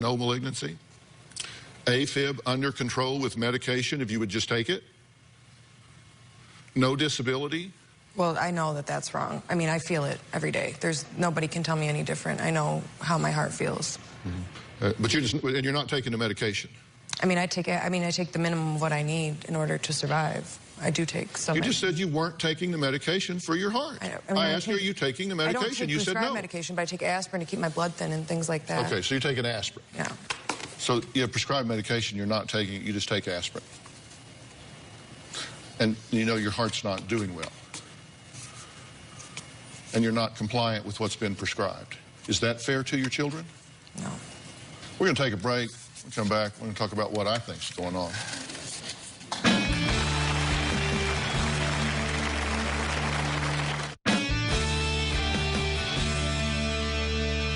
No malignancy. AFib under control with medication if you would just take it. No disability. Well, I know that that's wrong. I mean, I feel it every day. Nobody can tell me any different. I know how my heart feels. Mm-hmm. But you're not taking the medication. I mean, I take the minimum of what I need in order to survive. I do take some. You just said you weren't taking the medication for your heart. I asked you, are you taking the medication? I don't take you said no. medication, but I take aspirin to keep my blood thin and things like that. Okay, so you're taking aspirin. Yeah. So you have prescribed medication, you're not taking it, you just take aspirin. And you know your heart's not doing well. And you're not compliant with what's been prescribed. Is that fair to your children? No. We're going to take a break. We'll come back. We're going to talk about what I think is going on.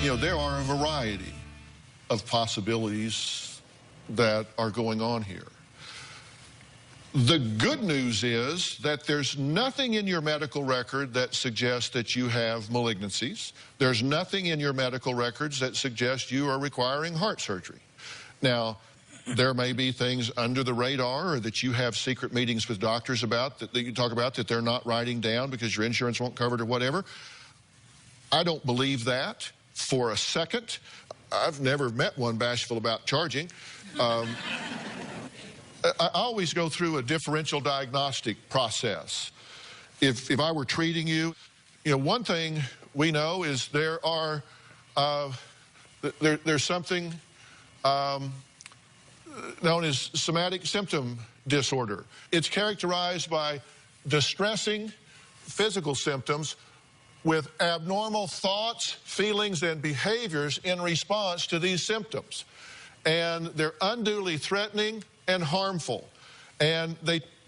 You know, there are a variety of possibilities that are going on here. The good news is that there's nothing in your medical record that suggests that you have malignancies. There's nothing in your medical records that suggests you are requiring heart surgery. Now, there may be things under the radar or that you have secret meetings with doctors about that you talk about that they're not writing down because your insurance won't cover it or whatever. I don't believe that for a second. I've never met one bashful about charging. I always go through a differential diagnostic process. If I were treating you, one thing we know is there's something known as somatic symptom disorder. It's characterized by distressing physical symptoms with abnormal thoughts, feelings, and behaviors in response to these symptoms. And they're unduly threatening and harmful. And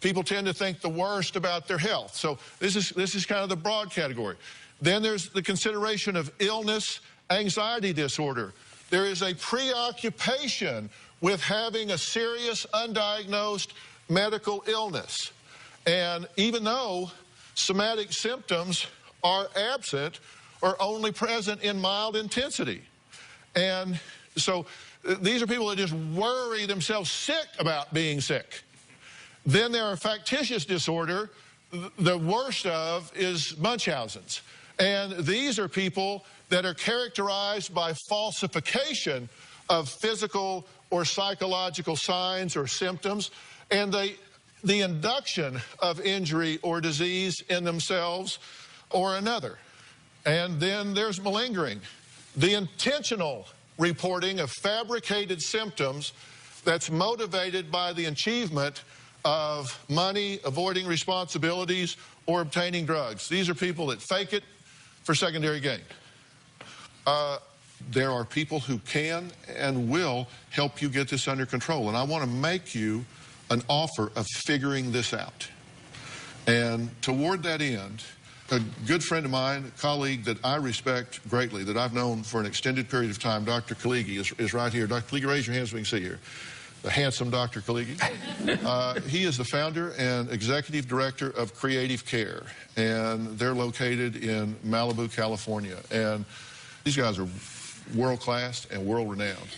people tend to think the worst about their health. So this is kind of the broad category. Then there's the consideration of illness, anxiety disorder. There is a preoccupation with having a serious undiagnosed medical illness. And even though somatic symptoms are absent or only present in mild intensity. And so these are people that just worry themselves sick about being sick. Then there are factitious disorder. The worst of is Munchausen's. And these are people that are characterized by falsification of physical or psychological signs or symptoms, and the induction of injury or disease in themselves or another. And then there's malingering, the intentional reporting of fabricated symptoms that's motivated by the achievement of money, avoiding responsibilities, or obtaining drugs. These are people that fake it for secondary gain. There are people who can and will help you get this under control. And I want to make you an offer of figuring this out. And toward that end, a good friend of mine, a colleague that I respect greatly, that I've known for an extended period of time, Dr. Khaligi, is right here. Dr. Khaligi, raise your hands so we can see here. The handsome Dr. Khaligi. He is the founder and executive director of Creative Care, and they're located in Malibu, California. And these guys are world-class and world-renowned.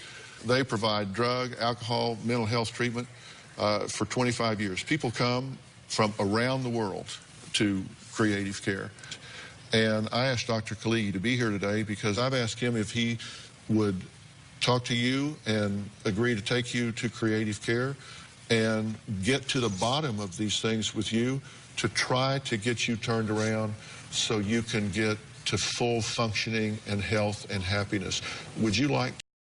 They provide drug, alcohol, mental health treatment for 25 years. People come from around the world to Creative Care. And I asked Dr. Khaligi to be here today because I've asked him if he would talk to you and agree to take you to Creative Care and get to the bottom of these things with you to try to get you turned around so you can get to full functioning and health and happiness. Would you like